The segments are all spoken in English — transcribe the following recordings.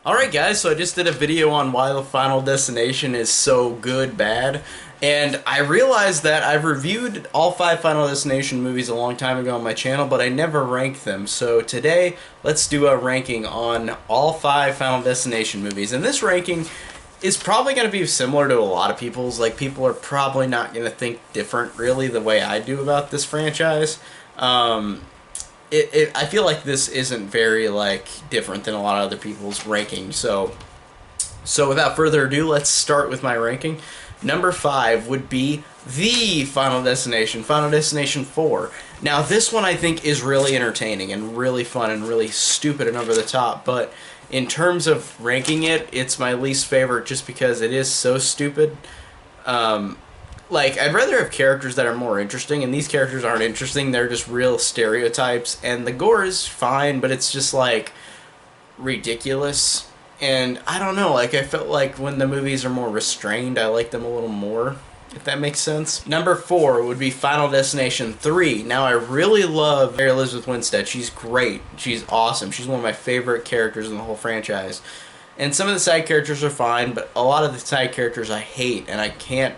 Alright guys, so I just did a video on why the Final Destination is so good, bad, and I realized that I've reviewed all 5 Final Destination movies a long time ago on my channel, but I never ranked them. So today, let's do a ranking on all 5 Final Destination movies. And this ranking is probably going to be similar to a lot of people's. Like, people are probably not going to think different, really, the way I do about this franchise. I feel like this isn't very like different than a lot of other people's rankings. So without further ado, let's start with my ranking. Number 5 would be the Final Destination, Final Destination 4. Now this one I think is really entertaining and really fun and really stupid and over the top, but in terms of ranking it, it's my least favorite just because it is so stupid. Like, I'd rather have characters that are more interesting, and these characters aren't interesting. They're just real stereotypes, and the gore is fine, but it's just, like, ridiculous. And I don't know, like, I felt like when the movies are more restrained, I like them a little more, if that makes sense. Number 4 would be Final Destination 3. Now, I really love Mary Elizabeth Winstead. She's great. She's awesome. She's one of my favorite characters in the whole franchise. And some of the side characters are fine, but a lot of the side characters I hate, and I can't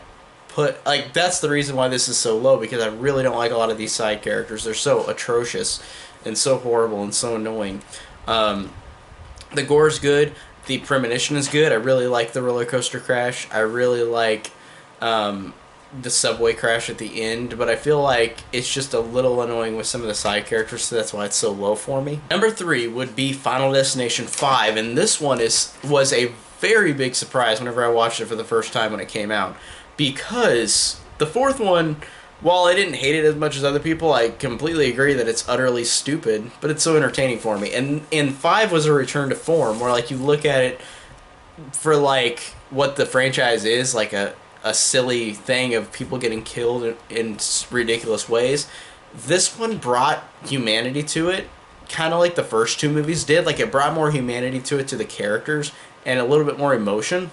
like, that's the reason why this is so low, because I really don't like a lot of these side characters. They're so atrocious and so horrible and so annoying. The gore's good. The premonition is good. I really like the roller coaster crash. I really like the subway crash at the end, but I feel like it's just a little annoying with some of the side characters, so that's why it's so low for me. Number 3 would be Final Destination 5, and this one was a very big surprise whenever I watched it for the first time when it came out. Because the fourth one, while I didn't hate it as much as other people, I completely agree that it's utterly stupid, but it's so entertaining for me. And 5 was a return to form, where, like, you look at it for, like, what the franchise is, like a silly thing of people getting killed in ridiculous ways. This one brought humanity to it, kind of like the first 2 movies did. Like, it brought more humanity to it, to the characters, and a little bit more emotion,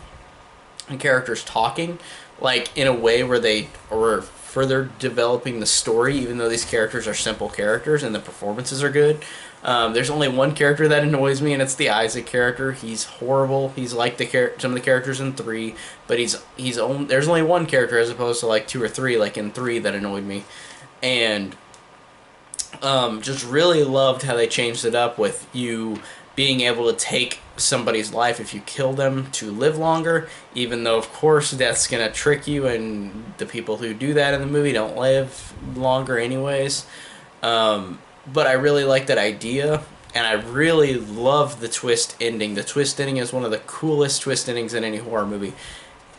and characters talking, like, in a way where they were further developing the story, even though these characters are simple characters and the performances are good. There's only one character that annoys me, and it's the Isaac character. He's horrible. He's like some of the characters in 3, but there's only one character as opposed to like 2 or 3, like in 3, that annoyed me. And just really loved how they changed it up with you being able to take somebody's life if you kill them to live longer, even though of course that's gonna trick you, and the people who do that in the movie don't live longer anyways. But I really like that idea, and I really love the twist ending. The twist ending is one of the coolest twist endings in any horror movie.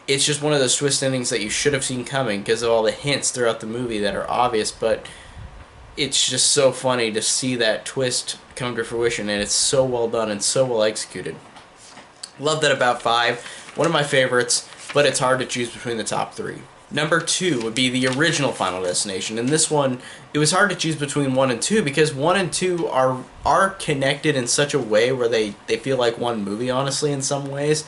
It's just one of those twist endings that you should have seen coming because of all the hints throughout the movie that are obvious, but it's just so funny to see that twist come to fruition, and it's so well done and so well executed. Love that about 5. One of my favorites, but it's hard to choose between the top 3. Number 2 would be the original Final Destination, and this one, it was hard to choose between 1 and 2 because 1 and 2 are connected in such a way where they feel like one movie, honestly, in some ways,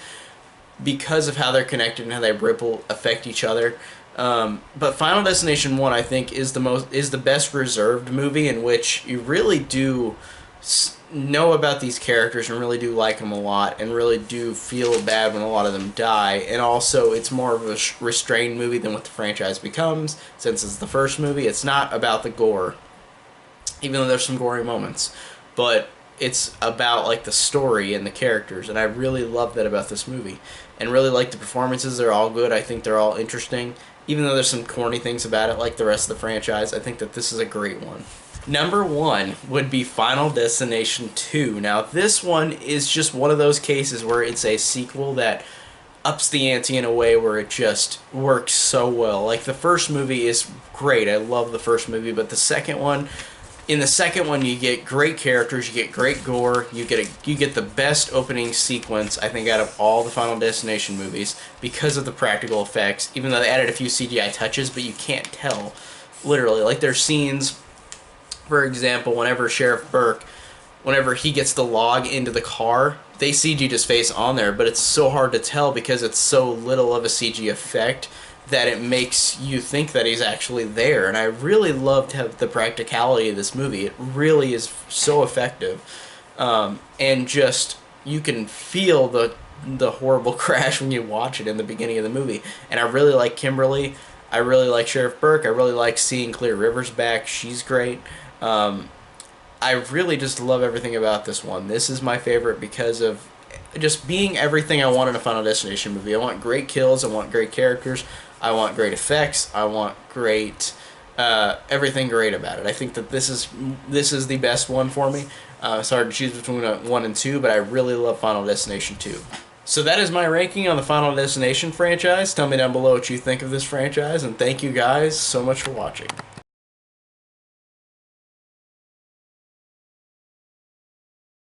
because of how they're connected and how they affect each other. But Final Destination 1, I think, is the best reserved movie, in which you really do know about these characters and really do like them a lot and really do feel bad when a lot of them die. And also, it's more of a restrained movie than what the franchise becomes, since it's the first movie. It's not about the gore, even though there's some gory moments, but it's about, like, the story and the characters, and I really love that about this movie, and really like the performances. They're all good. I think they're all interesting, even though there's some corny things about it like the rest of the franchise. I think that this is a great one. Number 1 would be Final Destination 2. Now, this one is just one of those cases where it's a sequel that ups the ante in a way where it just works so well. Like, the first movie is great. I love the first movie, but in the second one, you get great characters, you get great gore, you get the best opening sequence, I think, out of all the Final Destination movies because of the practical effects, even though they added a few CGI touches, but you can't tell, literally. Like, there's scenes, for example, whenever Sheriff Burke, whenever he gets the log into the car, they CG'd his face on there, but it's so hard to tell because it's so little of a CG effect that it makes you think that he's actually there. And I really loved the practicality of this movie. It really is so effective. And just you can feel the horrible crash when you watch it in the beginning of the movie. And I really like Kimberly. I really like Sheriff Burke. I really like seeing Clear Rivers back. She's great. I really just love everything about this one. This is my favorite because of just being everything I want in a Final Destination movie. I want great kills. I want great characters. I want great effects. I want great everything great about it. I think that this is the best one for me. It's hard to choose between 1 and 2, but I really love Final Destination 2. So that is my ranking on the Final Destination franchise. Tell me down below what you think of this franchise, and thank you guys so much for watching.